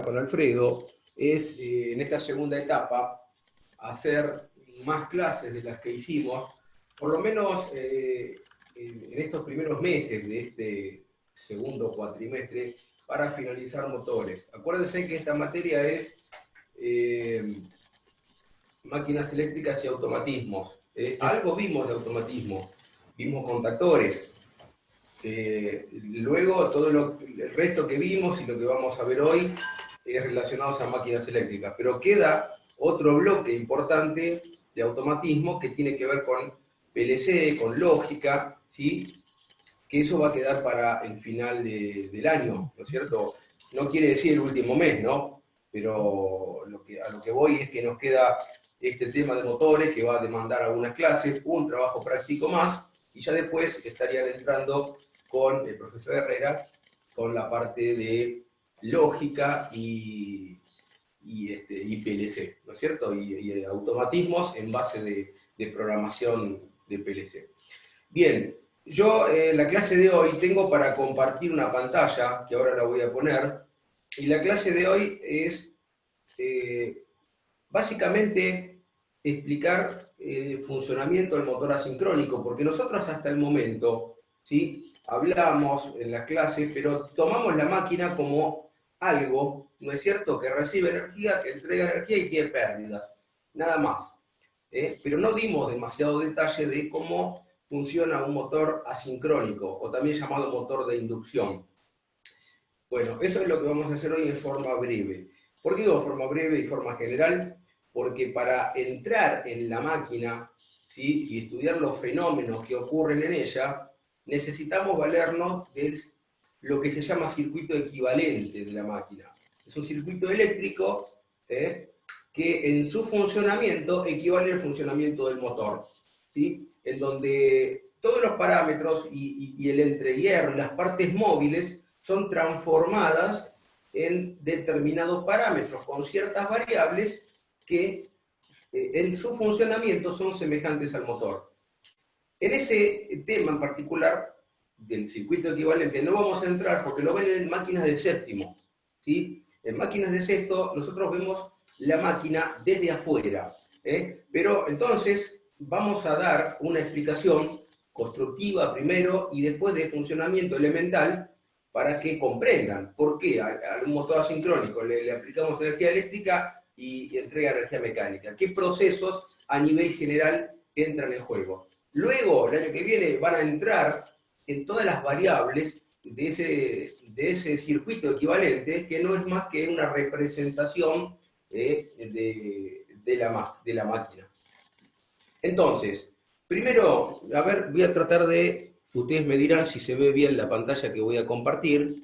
con Alfredo es, en esta segunda etapa, hacer más clases de las que hicimos, por lo menos en estos primeros meses de este segundo cuatrimestre, para finalizar motores. Acuérdense que esta materia es máquinas eléctricas y automatismos. Algo vimos de automatismo, vimos contactores. Luego todo el resto que vimos y lo que vamos a ver hoy es relacionado a máquinas eléctricas, pero queda otro bloque importante de automatismo que tiene que ver con PLC, con lógica, ¿sí? Que eso va a quedar para el final del año, ¿no es cierto? No quiere decir el último mes, ¿no? Pero a lo que voy es que nos queda este tema de motores que va a demandar algunas clases, un trabajo práctico más, y ya después estarían entrando con el profesor Herrera con la parte de lógica y PLC, ¿no es cierto? Y automatismos en base de programación de PLC. Bien, yo la clase de hoy tengo para compartir una pantalla, que ahora la voy a poner, y la clase de hoy es básicamente explicar el funcionamiento del motor asincrónico, porque nosotros hasta el momento, ¿sí? Hablamos en las clases, pero tomamos la máquina como algo, ¿no es cierto?, que recibe energía, que entrega energía y tiene pérdidas, nada más. Pero no dimos demasiado detalle de cómo funciona un motor asincrónico, o también llamado motor de inducción. Bueno, eso es lo que vamos a hacer hoy en forma breve. ¿Por qué digo forma breve y forma general? Porque para entrar en la máquina, ¿sí?, y estudiar los fenómenos que ocurren en ella, necesitamos valernos de lo que se llama circuito equivalente de la máquina. Es un circuito eléctrico que en su funcionamiento equivale al funcionamiento del motor, ¿sí?, en donde todos los parámetros y el entrehierro y las partes móviles son transformadas en determinados parámetros con ciertas variables que en su funcionamiento son semejantes al motor. En ese tema en particular del circuito equivalente no vamos a entrar porque lo ven en máquinas de séptimo, ¿sí? En máquinas de sexto nosotros vemos la máquina desde afuera, pero entonces vamos a dar una explicación constructiva primero y después de funcionamiento elemental para que comprendan por qué a un motor asincrónico le aplicamos energía eléctrica y entrega energía mecánica. ¿Qué procesos a nivel general entran en juego? Luego, el año que viene, van a entrar en todas las variables de ese circuito equivalente, que no es más que una representación de la máquina. Entonces, primero, a ver, voy a tratar de, ustedes me dirán si se ve bien la pantalla que voy a compartir.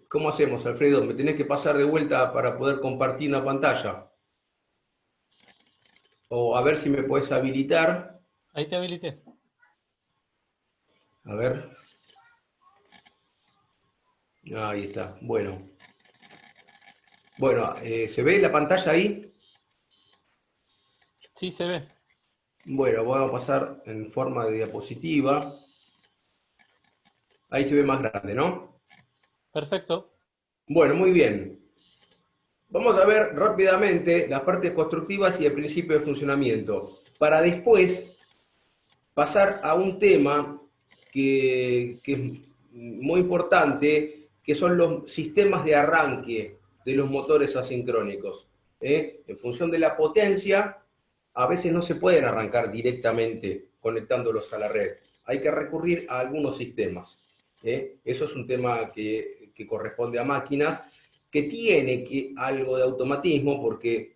¿Cómo hacemos, Alfredo? ¿Me tenés que pasar de vuelta para poder compartir una pantalla? O a ver si me puedes habilitar. Ahí te habilité. A ver. Ahí está. Bueno. Bueno, ¿se ve la pantalla ahí? Sí, se ve. Bueno, vamos a pasar en forma de diapositiva. Ahí se ve más grande, ¿no? Perfecto. Bueno, muy bien. Vamos a ver rápidamente las partes constructivas y el principio de funcionamiento, para después pasar a un tema que es muy importante, que son los sistemas de arranque de los motores asincrónicos. En función de la potencia, a veces no se pueden arrancar directamente conectándolos a la red. Hay que recurrir a algunos sistemas. Eso es un tema que corresponde a máquinas, que tiene algo de automatismo, porque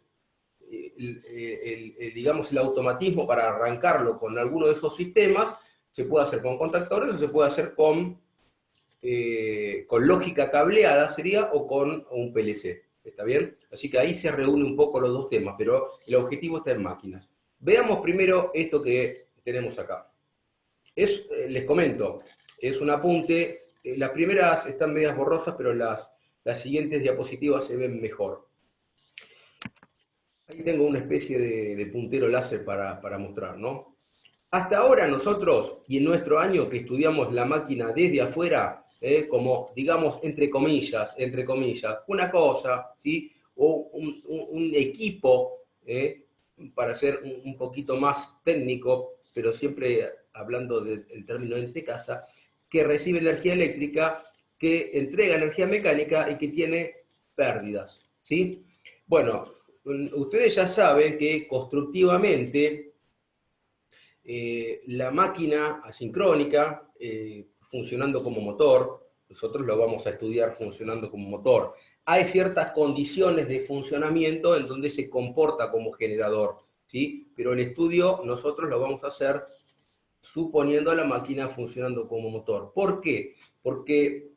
digamos, el automatismo para arrancarlo con alguno de esos sistemas se puede hacer con contactores o se puede hacer con lógica cableada, sería, o con un PLC. ¿Está bien? Así que ahí se reúnen un poco los dos temas, pero el objetivo está en máquinas. Veamos primero esto que tenemos acá. Les comento, es un apunte. Las primeras están medias borrosas, pero las siguientes diapositivas se ven mejor. Ahí tengo una especie de puntero láser para mostrar, ¿no? Hasta ahora nosotros, y en nuestro año que estudiamos la máquina desde afuera, como, digamos, entre comillas, una cosa, ¿sí? O un equipo, para ser un poquito más técnico, pero siempre hablando del término de casa, que recibe energía eléctrica, que entrega energía mecánica y que tiene pérdidas, ¿sí? Bueno, ustedes ya saben que constructivamente la máquina asincrónica, funcionando como motor, nosotros lo vamos a estudiar funcionando como motor. Hay ciertas condiciones de funcionamiento en donde se comporta como generador, ¿sí? Pero el estudio nosotros lo vamos a hacer suponiendo a la máquina funcionando como motor. ¿Por qué? Porque,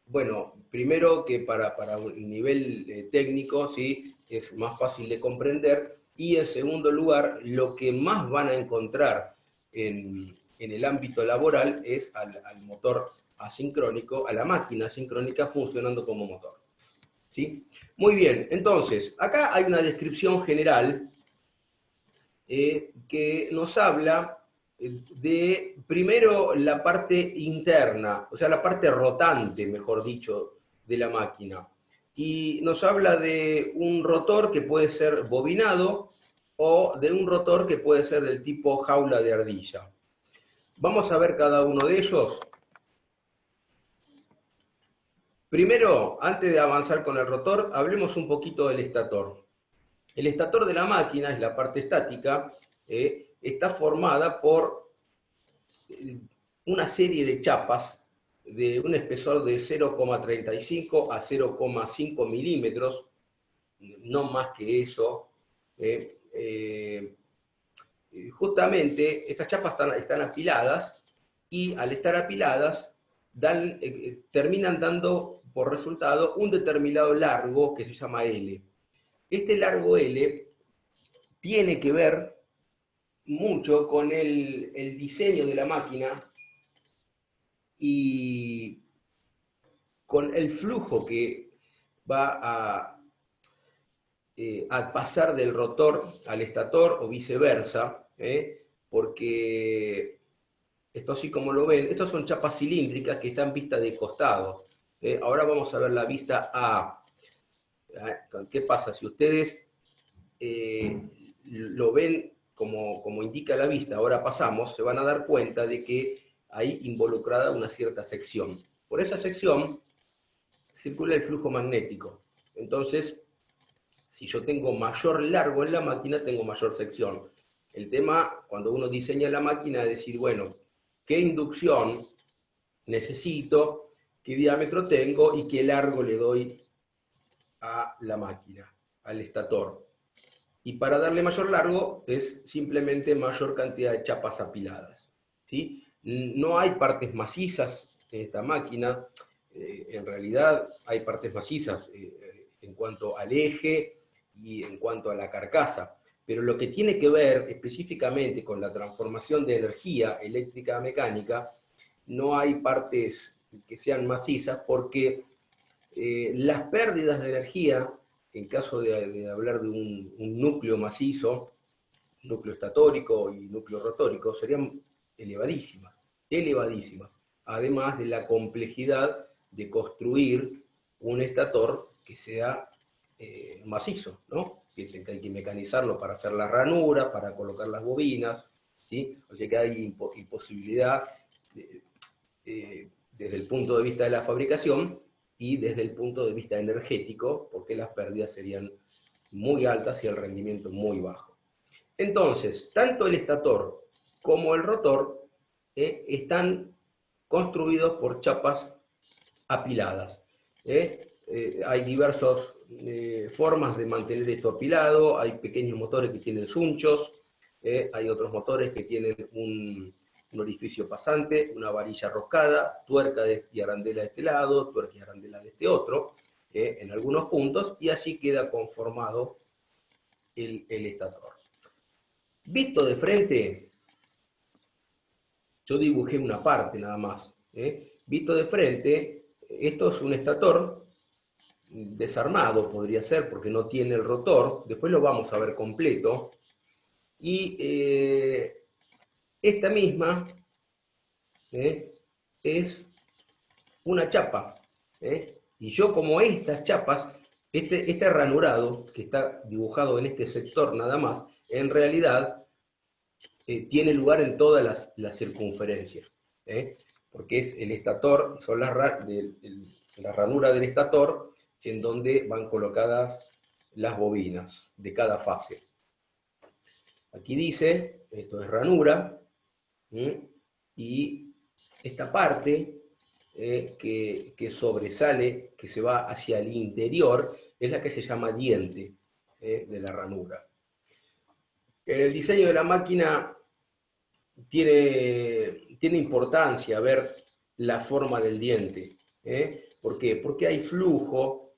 bueno, primero que para un nivel técnico, ¿sí? Es más fácil de comprender, y en segundo lugar, lo que más van a encontrar en el ámbito laboral es al motor asincrónico, a la máquina asincrónica funcionando como motor, ¿sí? Muy bien, entonces, acá hay una descripción general que nos habla de, primero, la parte interna, o sea, la parte rotante, mejor dicho, de la máquina. Y nos habla de un rotor que puede ser bobinado o de un rotor que puede ser del tipo jaula de ardilla. Vamos a ver cada uno de ellos. Primero, antes de avanzar con el rotor, hablemos un poquito del estator. El estator de la máquina, es la parte estática, está formada por una serie de chapas de un espesor de 0,35 a 0,5 milímetros, no más que eso. Justamente estas chapas están apiladas, y al estar apiladas terminan dando por resultado un determinado largo que se llama L. Este largo L tiene que ver mucho con el diseño de la máquina y con el flujo que va a pasar del rotor al estator o viceversa, porque esto, así como lo ven, estas son chapas cilíndricas que están vistas de costado. Ahora vamos a ver la vista A. ¿Qué pasa? Si ustedes lo ven como indica la vista, ahora pasamos, se van a dar cuenta de que hay involucrada una cierta sección. Por esa sección circula el flujo magnético. Entonces, si yo tengo mayor largo en la máquina, tengo mayor sección. El tema, cuando uno diseña la máquina, es decir, bueno, ¿qué inducción necesito? ¿Qué diámetro tengo? ¿Y qué largo le doy a la máquina, al estator? Y para darle mayor largo es simplemente mayor cantidad de chapas apiladas, ¿sí? No hay partes macizas en esta máquina. En realidad hay partes macizas en cuanto al eje y en cuanto a la carcasa, pero lo que tiene que ver específicamente con la transformación de energía eléctrica a mecánica, no hay partes que sean macizas, porque las pérdidas de energía, en caso de hablar de un núcleo macizo, núcleo estatórico y núcleo rotórico, serían elevadísimas, elevadísimas. Además de la complejidad de construir un estator que sea macizo, ¿no? Piensen que hay que mecanizarlo para hacer la ranura, para colocar las bobinas, ¿sí? O sea que hay imposibilidad desde el punto de vista de la fabricación y desde el punto de vista energético, porque las pérdidas serían muy altas y el rendimiento muy bajo. Entonces, tanto el estator como el rotor están construidos por chapas apiladas. Hay diversas formas de mantener esto apilado. Hay pequeños motores que tienen sunchos, hay otros motores que tienen un orificio pasante, una varilla roscada, tuerca y arandela de este lado, tuerca y arandela de este otro, en algunos puntos, y así queda conformado el estator. Visto de frente, yo dibujé una parte nada más. Visto de frente, esto es un estator desarmado, podría ser, porque no tiene el rotor. Después lo vamos a ver completo. Y esta misma es una chapa. Y yo como estas chapas, este ranurado que está dibujado en este sector nada más, en realidad tiene lugar en toda la circunferencia, porque es el estator, son la ranura del estator en donde van colocadas las bobinas de cada fase. Aquí dice, esto es ranura, y esta parte que sobresale, que se va hacia el interior, es la que se llama diente de la ranura. El diseño de la máquina tiene importancia ver la forma del diente. ¿Por qué? Porque hay flujo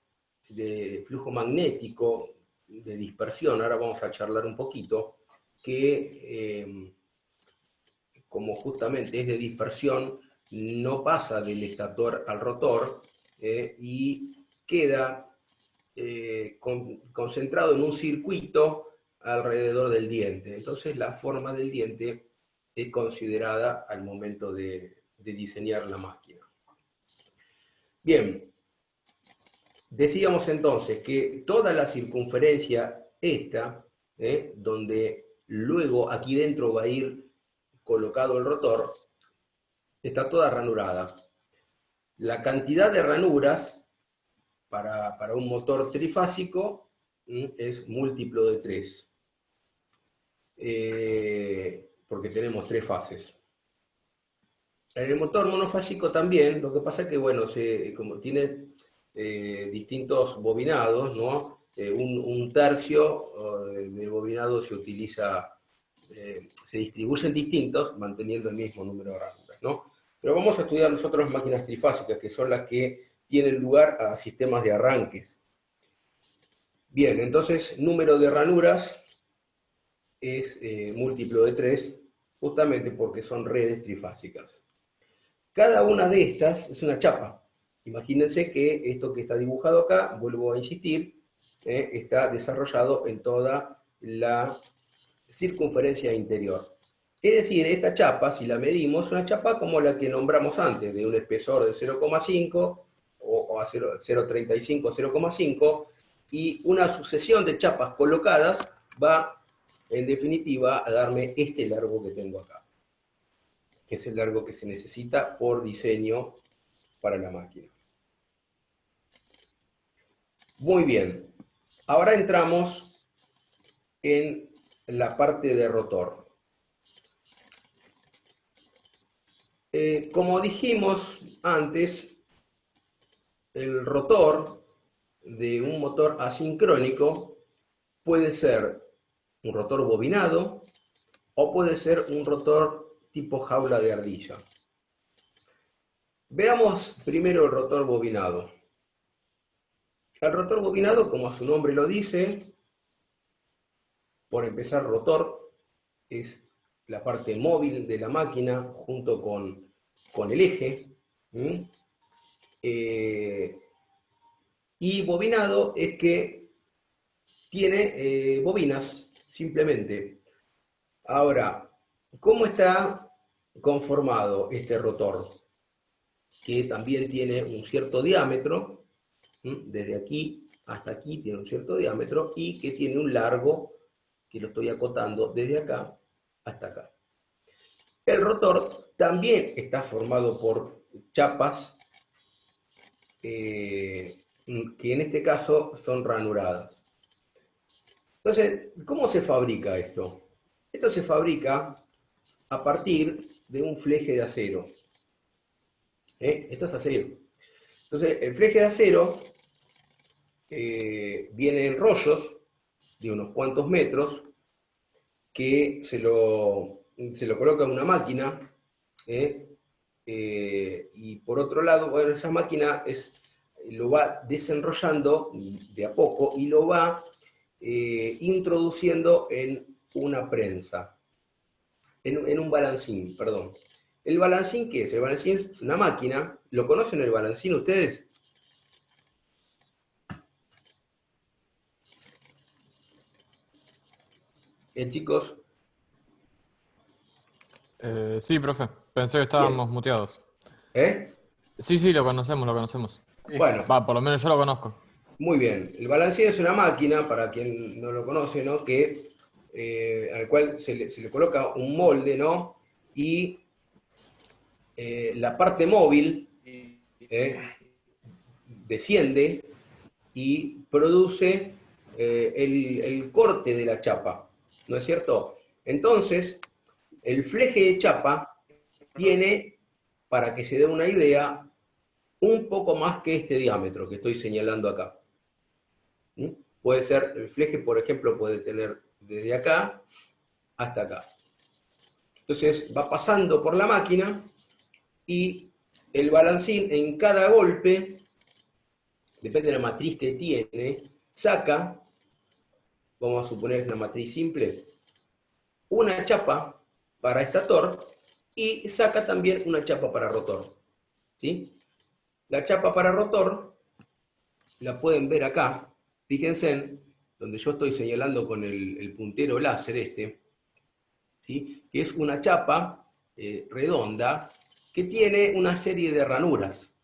magnético, de dispersión, ahora vamos a charlar un poquito, que como justamente es de dispersión, no pasa del estator al rotor y queda concentrado en un circuito alrededor del diente. Entonces la forma del diente es considerada al momento de diseñar la máquina. Bien, decíamos entonces que toda la circunferencia esta, donde luego aquí dentro va a ir colocado el rotor, está toda ranurada. La cantidad de ranuras para un motor trifásico es múltiplo de 3. Porque tenemos 3 fases. En el motor monofásico también, lo que pasa es que, bueno, como tiene distintos bobinados, ¿no? Un tercio del bobinado se utiliza, se distribuyen distintos, manteniendo el mismo número de ranuras, ¿no? Pero vamos a estudiar nosotros máquinas trifásicas, que son las que tienen lugar a sistemas de arranques. Bien, entonces, número de ranuras es múltiplo de 3, justamente porque son redes trifásicas. Cada una de estas es una chapa. Imagínense que esto que está dibujado acá, vuelvo a insistir, está desarrollado en toda la circunferencia interior. Es decir, esta chapa, si la medimos, es una chapa como la que nombramos antes, de un espesor de 0,5 o a 0,35, 0,5, y una sucesión de chapas colocadas va, en definitiva, a darme este largo que tengo acá, que es el largo que se necesita por diseño para la máquina. Muy bien, ahora entramos en la parte de rotor. Como dijimos antes, el rotor de un motor asincrónico puede ser un rotor bobinado o puede ser un rotor tipo jaula de ardilla. Veamos primero el rotor bobinado. El rotor bobinado, como su nombre lo dice, por empezar, rotor es la parte móvil de la máquina junto con el eje. Y bobinado es que tiene bobinas, simplemente. Ahora, ¿cómo está conformado este rotor? Que también tiene un cierto diámetro, desde aquí hasta aquí tiene un cierto diámetro, y que tiene un largo, que lo estoy acotando desde acá hasta acá. El rotor también está formado por chapas que en este caso son ranuradas. Entonces, ¿cómo se fabrica esto? Esto se fabrica a partir de un fleje de acero. Esto es acero. Entonces, el fleje de acero viene en rollos de unos cuantos metros que se lo coloca en una máquina, y por otro lado, bueno, esa máquina lo va desenrollando de a poco y lo va introduciendo en una prensa, en un balancín, perdón. ¿El balancín qué es? El balancín es una máquina. ¿Lo conocen el balancín ustedes? Chicos. Sí, profe. Pensé que Bien. estábamos muteados. ¿Eh? Sí, sí, lo conocemos, lo conocemos. Bueno, Va, por lo menos yo lo conozco. muy bien. El balancín es una máquina, para quien no lo conoce, ¿no? Al cual se le coloca un molde, ¿no? Y la parte móvil eh, desciende y produce el corte de la chapa, ¿no es cierto? Entonces, el fleje de chapa tiene, para que se dé una idea, un poco más que este diámetro que estoy señalando acá. ¿Mm? Puede ser, el fleje, por ejemplo, puede tener desde acá hasta acá. Entonces va pasando por la máquina y el balancín en cada golpe, depende de la matriz que tiene, saca, vamos a suponer una matriz simple, una chapa para estator y saca también una chapa para rotor. ¿Sí? La chapa para rotor la pueden ver acá, fíjense, donde yo estoy señalando con el puntero láser ¿sí? Que es una chapa redonda que tiene una serie de ranuras.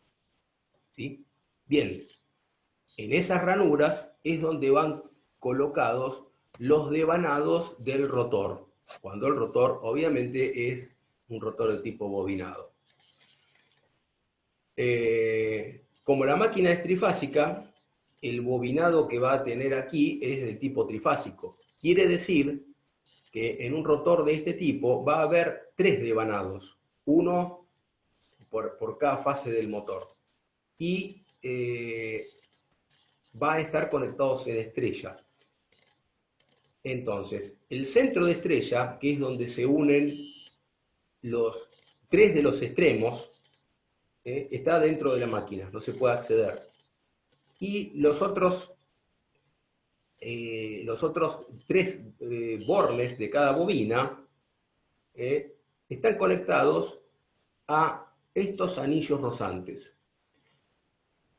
¿Sí? Bien, en esas ranuras es donde van colocados los devanados del rotor, cuando el rotor obviamente es un rotor de tipo bobinado. Como la máquina es trifásica, el bobinado que va a tener aquí es de tipo trifásico. Quiere decir que en un rotor de este tipo va a haber 3 devanados, uno por cada fase del motor. Y van a estar conectados en estrella. Entonces, el centro de estrella, que es donde se unen los 3 de los extremos, está dentro de la máquina, no se puede acceder. Y los otros 3 bornes de cada bobina están conectados a estos anillos rosantes.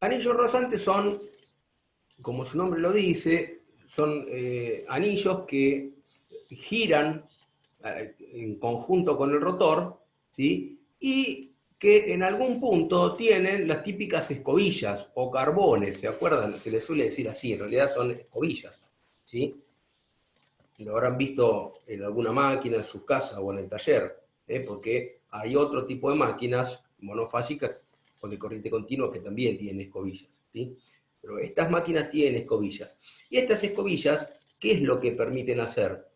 Anillos rosantes son, como su nombre lo dice, son anillos que giran en conjunto con el rotor, ¿sí? Y que en algún punto tienen las típicas escobillas o carbones, ¿se acuerdan? Se les suele decir así, en realidad son escobillas, ¿sí? Lo habrán visto en alguna máquina en sus casas o en el taller, porque hay otro tipo de máquinas monofásicas o de corriente continua que también tienen escobillas, ¿sí? Pero estas máquinas tienen escobillas. Y estas escobillas, ¿qué es lo que permiten hacer?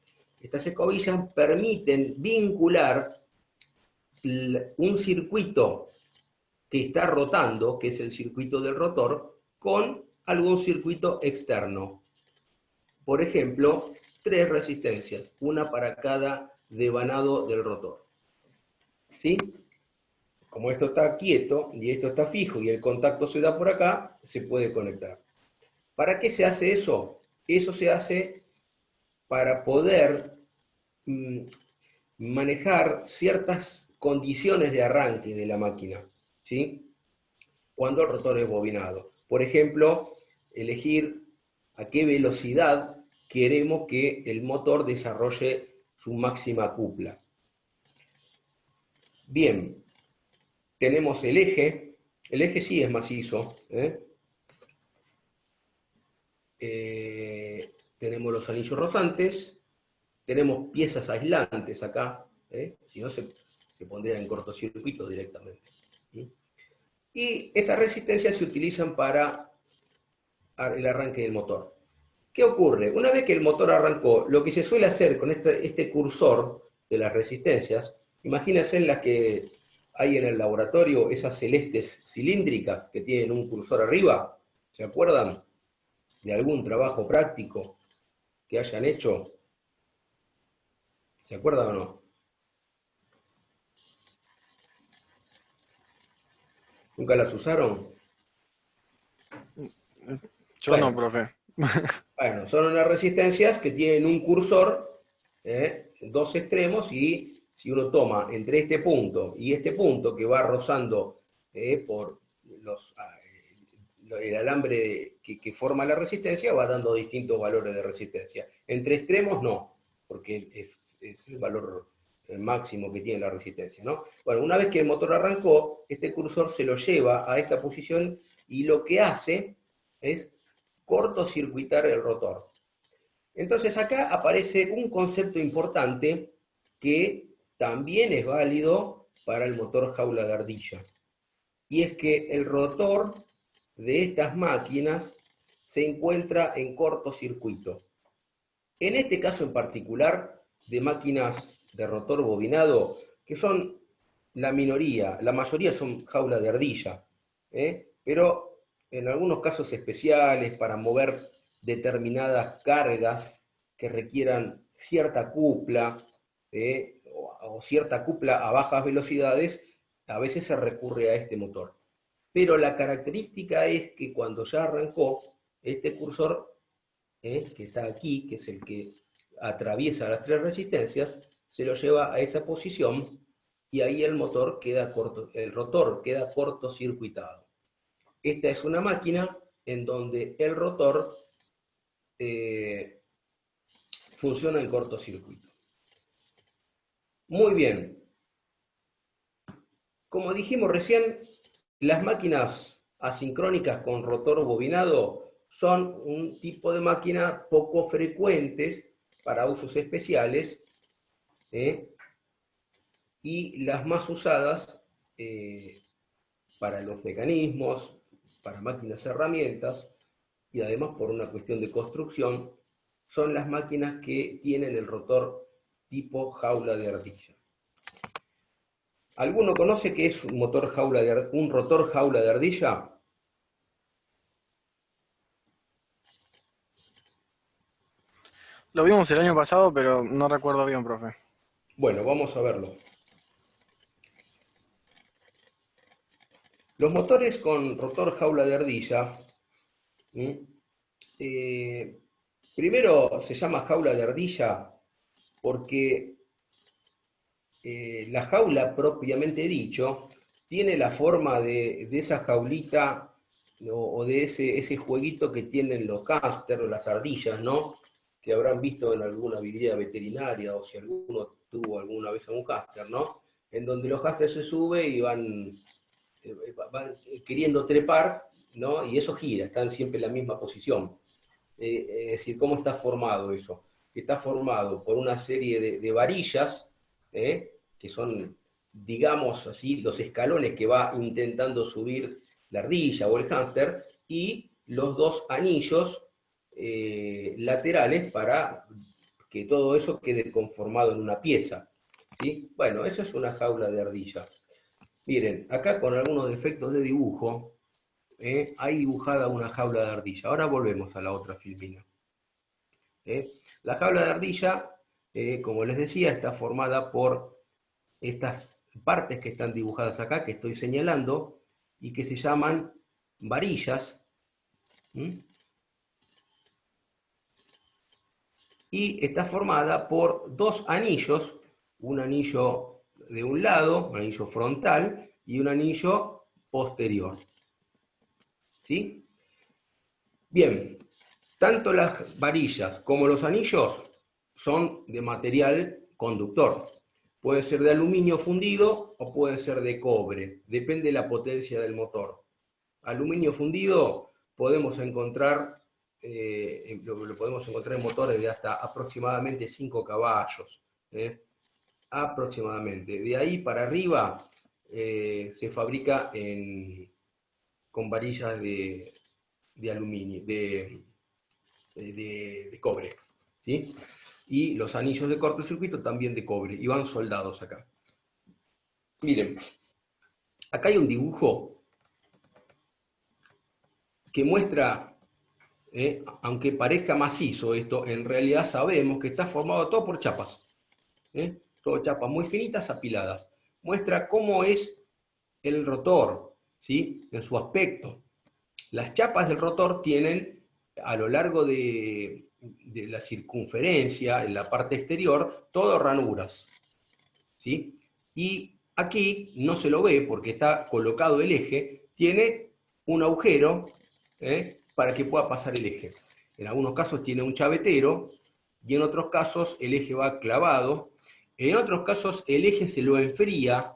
Estas escobillas permiten vincular un circuito que está rotando, que es el circuito del rotor, con algún circuito externo. Por ejemplo, 3 resistencias, una para cada devanado del rotor. ¿Sí? Como esto está quieto y esto está fijo y el contacto se da por acá, se puede conectar. ¿Para qué se hace eso? Eso se hace para poder manejar ciertas condiciones de arranque de la máquina, ¿sí? Cuando el rotor es bobinado. Por ejemplo, elegir a qué velocidad queremos que el motor desarrolle su máxima cupla. Bien, tenemos el eje sí es macizo, tenemos los anillos rosantes, tenemos piezas aislantes acá, si no se pondría en cortocircuito directamente. Y estas resistencias se utilizan para el arranque del motor. ¿Qué ocurre? Una vez que el motor arrancó, lo que se suele hacer con este cursor de las resistencias, imagínense en las que hay en el laboratorio, esas celestes cilíndricas que tienen un cursor arriba, ¿se acuerdan de algún trabajo práctico que hayan hecho? ¿Se acuerdan o no? ¿Nunca las usaron? Yo Bueno, no, profe. bueno, son unas resistencias que tienen un cursor, dos extremos, y si uno toma entre este punto y este punto que va rozando por el alambre que forma la resistencia, va dando distintos valores de resistencia. Entre extremos no, porque es el valor máximo que tiene la resistencia, ¿no? Bueno, una vez que el motor arrancó, este cursor se lo lleva a esta posición y lo que hace es cortocircuitar el rotor. Entonces acá aparece un concepto importante que también es válido para el motor jaula de ardilla. Y es que el rotor de estas máquinas se encuentra en cortocircuito. En este caso en particular, de máquinas de rotor bobinado, que son la minoría, la mayoría son jaula de ardilla, pero en algunos casos especiales para mover determinadas cargas que requieran cierta cupla o cierta cupla a bajas velocidades, a veces se recurre a este motor. Pero la característica es que cuando ya arrancó, este cursor, que está aquí, que es el que atraviesa las tres resistencias, se lo lleva a esta posición y ahí el motor queda el rotor queda cortocircuitado. Esta es una máquina en donde el rotor funciona en cortocircuito. Muy bien. Como dijimos recién, las máquinas asincrónicas con rotor bobinado son un tipo de máquina poco frecuentes para usos especiales, y las más usadas para los mecanismos, para máquinas herramientas, y además por una cuestión de construcción, son las máquinas que tienen el rotor tipo jaula de ardilla. ¿Alguno conoce qué es un rotor jaula de ardilla? Lo vimos el año pasado, pero no recuerdo bien, profe. Bueno, vamos a verlo. Los motores con rotor jaula de ardilla, primero se llama jaula de ardilla porque la jaula propiamente dicho tiene la forma de esa jaulita o de ese jueguito que tienen los hámsters o las ardillas, ¿no? Que habrán visto en alguna vidriera veterinaria o si alguno tuvo alguna vez un hámster, ¿no? En donde los hámsters se suben y van queriendo trepar, ¿no? Y eso gira, están siempre en la misma posición. Es decir, ¿cómo está formado eso? Está formado por una serie de varillas, que son, digamos así, los escalones que va intentando subir la ardilla o el hámster, y los dos anillos laterales para que todo eso quede conformado en una pieza, ¿sí? Bueno, eso es una jaula de ardilla. Miren, acá con algunos defectos de dibujo, hay dibujada una jaula de ardilla. Ahora volvemos a la otra filmina. La jaula de ardilla, como les decía, está formada por estas partes que están dibujadas acá, que estoy señalando, y que se llaman varillas. Y está formada por dos anillos, un anillo de un lado, un anillo frontal, y un anillo posterior. ¿Sí? Bien, tanto las varillas como los anillos son de material conductor. Puede ser de aluminio fundido o puede ser de cobre, depende de la potencia del motor. Aluminio fundido podemos encontrar, lo podemos encontrar en motores de hasta aproximadamente 5 caballos. Aproximadamente. De ahí para arriba se fabrica con varillas de aluminio, de cobre, ¿sí? Y los anillos de cortocircuito también de cobre, y van soldados acá. Miren, acá hay un dibujo que muestra, aunque parezca macizo esto, en realidad sabemos que está formado todo por chapas, todo chapas muy finitas apiladas. Muestra cómo es el rotor, ¿sí? En su aspecto. Las chapas del rotor tienen a lo largo de la circunferencia, en la parte exterior, todo ranuras, ¿sí? Y aquí no se lo ve porque está colocado el eje, tiene un agujero para que pueda pasar el eje. En algunos casos tiene un chavetero y en otros casos el eje va clavado. En otros casos, el eje se lo enfría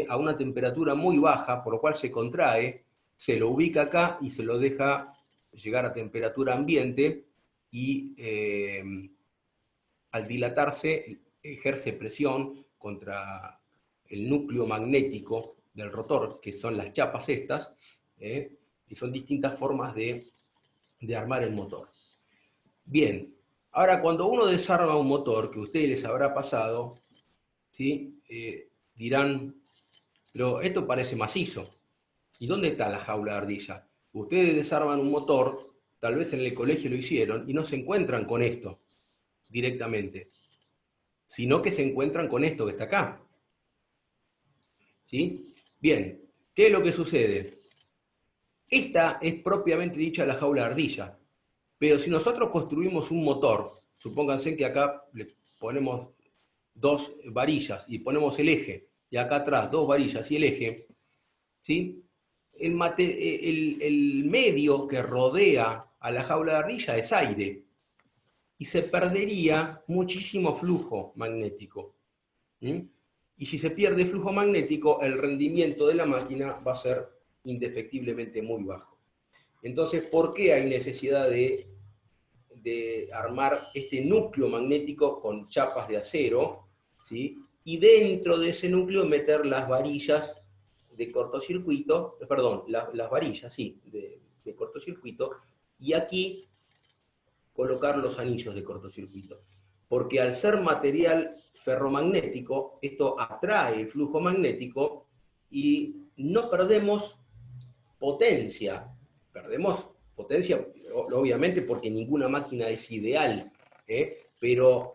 a una temperatura muy baja, por lo cual se contrae, se lo ubica acá y se lo deja llegar a temperatura ambiente y al dilatarse ejerce presión contra el núcleo magnético del rotor, que son las chapas estas, y son distintas formas de armar el motor. Bien, ahora cuando uno desarma un motor, que a ustedes les habrá pasado, ¿sí? Dirán, pero esto parece macizo. ¿Y dónde está la jaula de ardilla? Ustedes desarman un motor, tal vez en el colegio lo hicieron, y no se encuentran con esto directamente, sino que se encuentran con esto que está acá. ¿Sí? Bien, ¿qué es lo que sucede? Esta es propiamente dicha la jaula de ardilla, pero si nosotros construimos un motor, supónganse que acá le ponemos dos varillas y ponemos el eje, y acá atrás dos varillas y el eje, ¿sí? El medio que rodea a la jaula de ardilla es aire, y se perdería muchísimo flujo magnético. ¿Sí? Y si se pierde flujo magnético, el rendimiento de la máquina va a ser indefectiblemente muy bajo. Entonces, ¿por qué hay necesidad de armar este núcleo magnético con chapas de acero? ¿Sí? Y dentro de ese núcleo meter las varillas de cortocircuito, perdón, las varillas, sí, de cortocircuito, y aquí colocar los anillos de cortocircuito. Porque al ser material ferromagnético, esto atrae el flujo magnético y no perdemos potencia. Perdemos potencia, obviamente, porque ninguna máquina es ideal, pero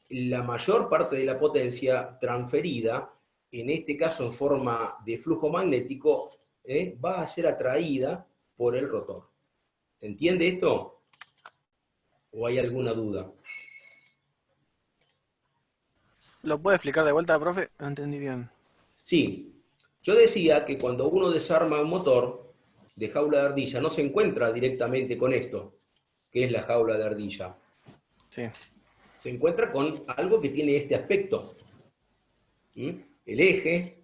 la mayor parte de la potencia transferida, en este caso en forma de flujo magnético, va a ser atraída por el rotor. ¿Se entiende esto? ¿O hay alguna duda? ¿Lo puede explicar de vuelta, profe? No entendí bien. Sí, yo decía que cuando uno desarma un motor de jaula de ardilla, no se encuentra directamente con esto, que es la jaula de ardilla. Sí. Se encuentra con algo que tiene este aspecto. El eje,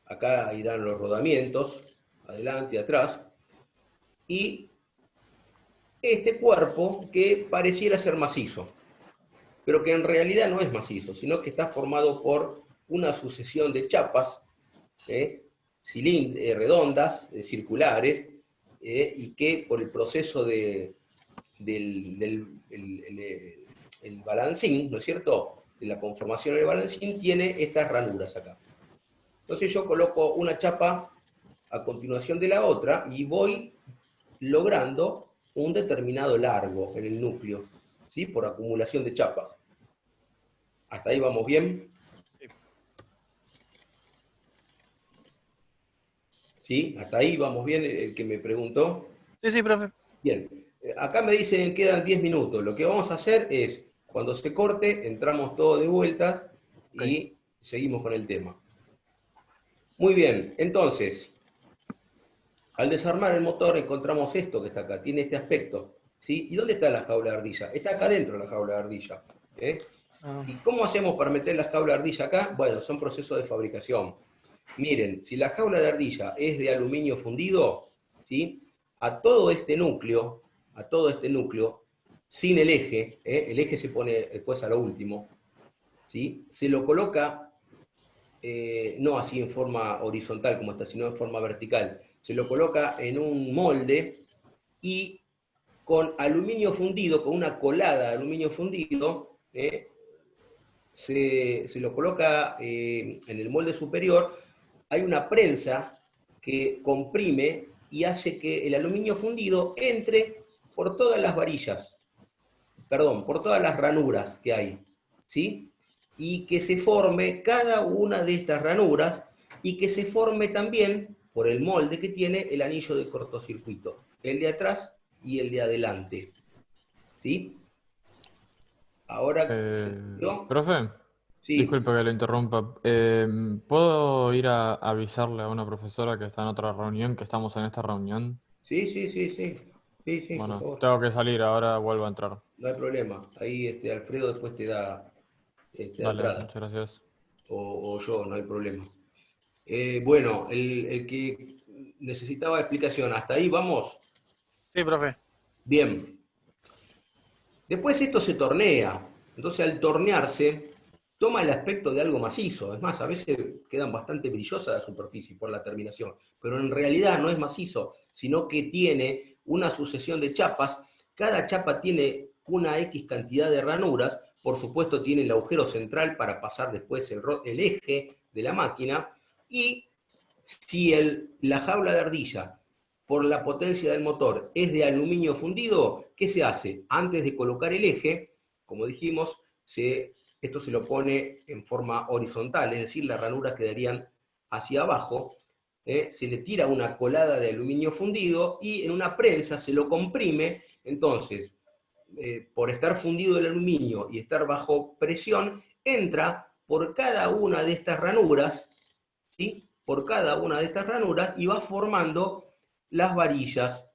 acá irán los rodamientos, adelante y atrás, y este cuerpo que pareciera ser macizo, pero que en realidad no es macizo, sino que está formado por una sucesión de chapas redondas, circulares, y que por el proceso del balancín, ¿no es cierto?, de la conformación del balancín, tiene estas ranuras acá. Entonces yo coloco una chapa a continuación de la otra y voy logrando un determinado largo en el núcleo, ¿sí?, por acumulación de chapas. ¿Hasta ahí vamos bien? ¿Sí? ¿Hasta ahí vamos bien el que me preguntó? Sí, sí, profe. Bien. Acá me dicen que quedan 10 minutos. Lo que vamos a hacer es, cuando se corte, entramos todos de vuelta y seguimos con el tema. Muy bien, entonces, al desarmar el motor encontramos esto que está acá, tiene este aspecto. ¿Sí? ¿Y dónde está la jaula de ardilla? Está acá dentro la jaula de ardilla. ¿Y cómo hacemos para meter la jaula de ardilla acá? Bueno, son procesos de fabricación. Miren, si la jaula de ardilla es de aluminio fundido, ¿sí?, a todo este núcleo, sin el eje se pone después a lo último, ¿sí?, se lo coloca, no así en forma horizontal como está, sino en forma vertical. Se lo coloca en un molde y con aluminio fundido, con una colada de aluminio fundido, se lo coloca en el molde superior. Hay una prensa que comprime y hace que el aluminio fundido entre por todas las varillas, perdón, por todas las ranuras que hay, ¿sí? Y que se forme cada una de estas ranuras y que se forme también, por el molde que tiene, el anillo de cortocircuito, el de atrás y el de adelante, ¿sí? Ahora, ¿no? Profe, Sí, disculpe que lo interrumpa. ¿Puedo ir a avisarle a una profesora que está en otra reunión, que estamos en esta reunión? sí, sí, sí, sí, sí, sí, por Bueno, favor. tengo que salir, ahora vuelvo a entrar. No hay problema. Ahí Alfredo después te da Dale, Prada, muchas gracias. o yo, no hay problema. Bueno, el que necesitaba explicación, ¿hasta ahí vamos? Sí, profe. Bien. Después esto se tornea, entonces al tornearse toma el aspecto de algo macizo, es más, a veces quedan bastante brillosas la superficie por la terminación, pero en realidad no es macizo, sino que tiene una sucesión de chapas, cada chapa tiene una X cantidad de ranuras, por supuesto tiene el agujero central para pasar después el eje de la máquina, y si la jaula de ardilla, por la potencia del motor, es de aluminio fundido, ¿qué se hace? Antes de colocar el eje, como dijimos, esto se lo pone en forma horizontal, es decir, las ranuras quedarían hacia abajo, se le tira una colada de aluminio fundido y en una prensa se lo comprime, entonces, por estar fundido el aluminio y estar bajo presión, entra por cada una de estas ranuras, ¿sí? Por cada una de estas ranuras y va formando las varillas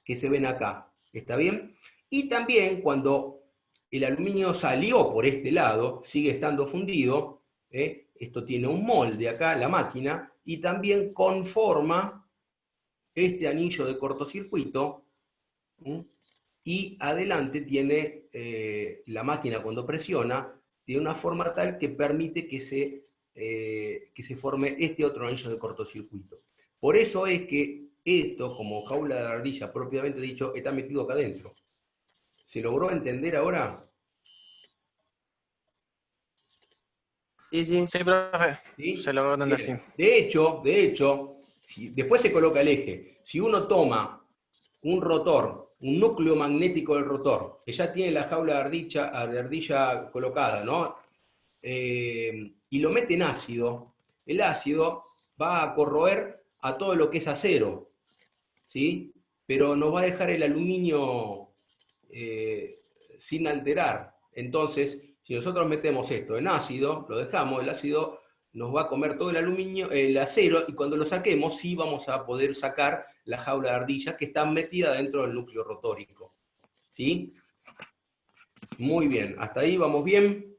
que se ven acá. ¿Está bien? Y también cuando el aluminio salió por este lado, sigue estando fundido, esto tiene un molde acá, la máquina, y también conforma este anillo de cortocircuito, ¿sí? Y adelante tiene la máquina cuando presiona, tiene una forma tal que permite que se forme este otro anillo de cortocircuito. Por eso es que esto, como jaula de ardilla propiamente dicho, está metido acá adentro. ¿Se logró entender ahora? Sí, sí. Sí, profe. Se ¿Sí? logró entender, sí. Bien. De hecho, después se coloca el eje. Si uno toma un rotor, un núcleo magnético del rotor, que ya tiene la jaula de ardilla colocada, ¿no? Y lo mete en ácido, el ácido va a corroer a todo lo que es acero, ¿sí? Pero nos va a dejar el aluminio sin alterar. Entonces, si nosotros metemos esto en ácido, lo dejamos, el ácido nos va a comer todo el aluminio, el acero, y cuando lo saquemos, sí vamos a poder sacar la jaula de ardilla que está metida dentro del núcleo rotórico. ¿Sí? Muy bien, hasta ahí vamos bien.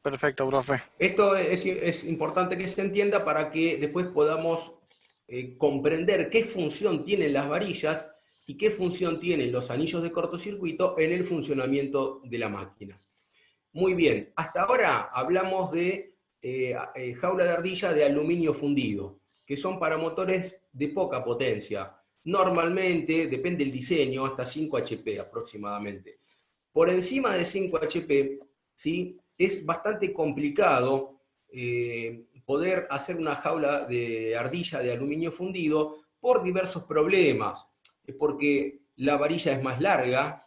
Perfecto, profe. Esto es importante que se entienda para que después podamos comprender qué función tienen las varillas y qué función tienen los anillos de cortocircuito en el funcionamiento de la máquina. Muy bien, hasta ahora hablamos de jaula de ardilla de aluminio fundido, que son para motores de poca potencia. Normalmente, depende del diseño, hasta 5 HP aproximadamente. Por encima de 5 HP, ¿sí? Es bastante complicado poder hacer una jaula de ardilla de aluminio fundido por diversos problemas. Porque la varilla es más larga,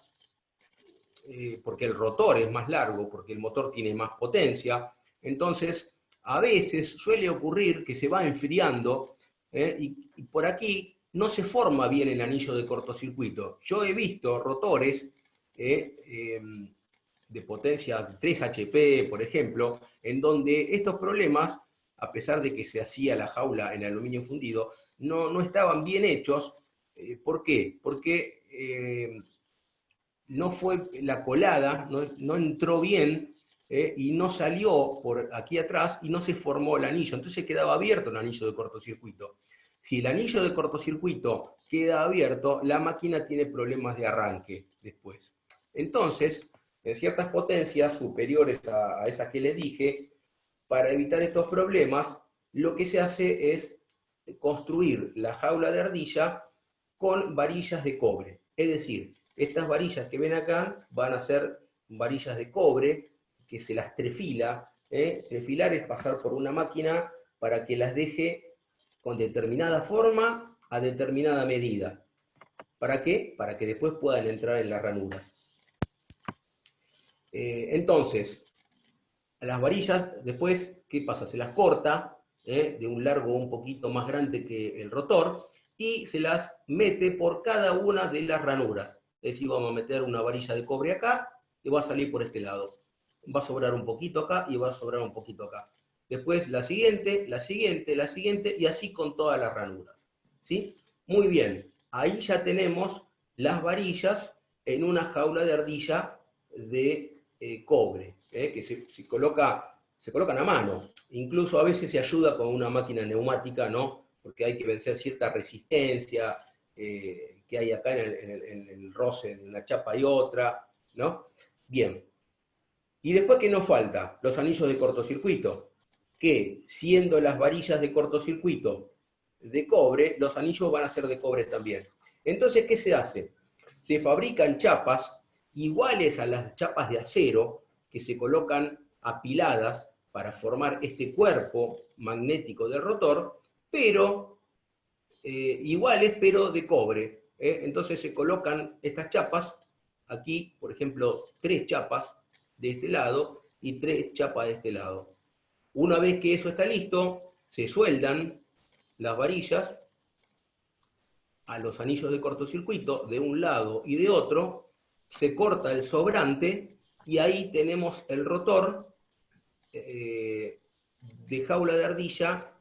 porque el rotor es más largo, porque el motor tiene más potencia. Entonces, a veces suele ocurrir que se va enfriando y por aquí no se forma bien el anillo de cortocircuito. Yo he visto rotores de potencia 3 HP, por ejemplo, en donde estos problemas, a pesar de que se hacía la jaula en aluminio fundido, no estaban bien hechos. ¿Por qué? Porque no fue la colada, no entró bien y no salió por aquí atrás y no se formó el anillo. Entonces quedaba abierto el anillo de cortocircuito. Si el anillo de cortocircuito queda abierto, la máquina tiene problemas de arranque después. Entonces, en ciertas potencias superiores a esas que les dije, para evitar estos problemas, lo que se hace es construir la jaula de ardilla con varillas de cobre. Es decir, estas varillas que ven acá van a ser varillas de cobre que se las trefila. Trefilar es pasar por una máquina para que las deje con determinada forma a determinada medida. ¿Para qué? Para que después puedan entrar en las ranuras. Entonces, las varillas después, ¿qué pasa? Se las corta de un largo un poquito más grande que el rotor y se las mete por cada una de las ranuras. Es decir, vamos a meter una varilla de cobre acá y va a salir por este lado. Va a sobrar un poquito acá y va a sobrar un poquito acá. Después la siguiente, la siguiente, la siguiente y así con todas las ranuras. ¿Sí? Muy bien, ahí ya tenemos las varillas en una jaula de ardilla de cobre. que se colocan a mano. Incluso a veces se ayuda con una máquina neumática, ¿no? Porque hay que vencer cierta resistencia que hay acá en el roce, en una chapa y otra, ¿no? Bien. Y después, ¿qué nos falta? Los anillos de cortocircuito, que siendo las varillas de cortocircuito de cobre, los anillos van a ser de cobre también. Entonces, ¿qué se hace? Se fabrican chapas iguales a las chapas de acero que se colocan apiladas para formar este cuerpo magnético del rotor, pero iguales, pero de cobre. Entonces se colocan estas chapas, aquí, por ejemplo, 3 chapas de este lado y 3 chapas de este lado. Una vez que eso está listo, se sueldan las varillas a los anillos de cortocircuito de un lado y de otro, se corta el sobrante y ahí tenemos el rotor de jaula de ardilla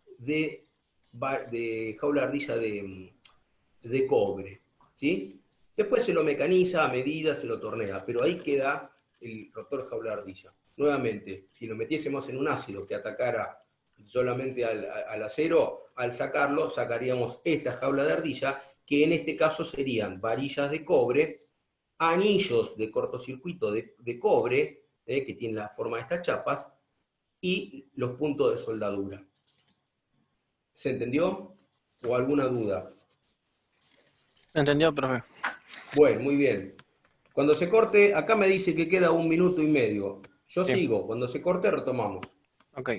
de cobre, ¿sí? Después se lo mecaniza a medida, se lo tornea, pero ahí queda el rotor jaula de ardilla. Nuevamente, si lo metiésemos en un ácido que atacara solamente al acero, al sacarlo, sacaríamos esta jaula de ardilla, que en este caso serían varillas de cobre, anillos de cortocircuito de cobre, que tienen la forma de estas chapas, y los puntos de soldadura. ¿Se entendió? ¿O alguna duda? Entendió, profe. Bueno, muy bien. Cuando se corte, acá me dice que queda 1 minuto y medio. Yo Sí. sigo, cuando se corte retomamos. Ok.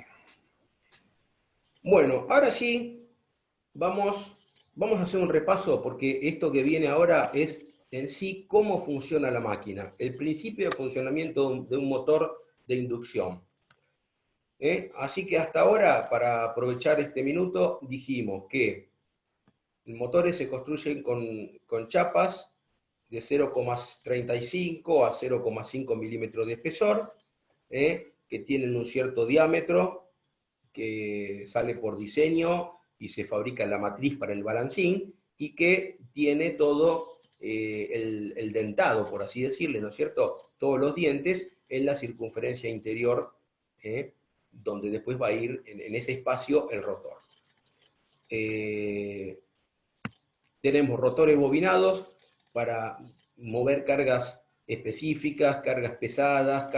Bueno, ahora sí, vamos a hacer un repaso, porque esto que viene ahora es en sí cómo funciona la máquina, el principio de funcionamiento de un motor de inducción. Así que hasta ahora, para aprovechar este minuto, dijimos que los motores se construyen con chapas de 0,35 a 0,5 milímetros de espesor, que tienen un cierto diámetro, que sale por diseño y se fabrica la matriz para el balancín, y que tiene todo el dentado, por así decirle, ¿no es cierto? Todos los dientes en la circunferencia interior, donde después va a ir en ese espacio el rotor. Tenemos rotores bobinados para mover cargas específicas, cargas pesadas,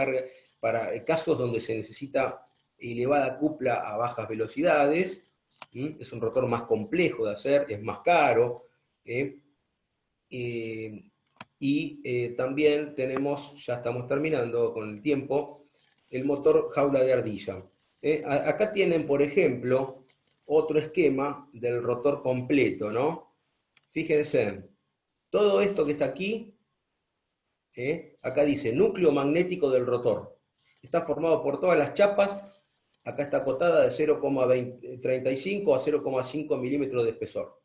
para casos donde se necesita elevada cupla a bajas velocidades. Es un rotor más complejo de hacer, es más caro. También tenemos, ya estamos terminando con el tiempo, el motor jaula de ardilla. Acá tienen, por ejemplo, otro esquema del rotor completo, ¿no? Fíjense, todo esto que está aquí, acá dice núcleo magnético del rotor. Está formado por todas las chapas, acá está acotada de 0,35 a 0,5 milímetros de espesor.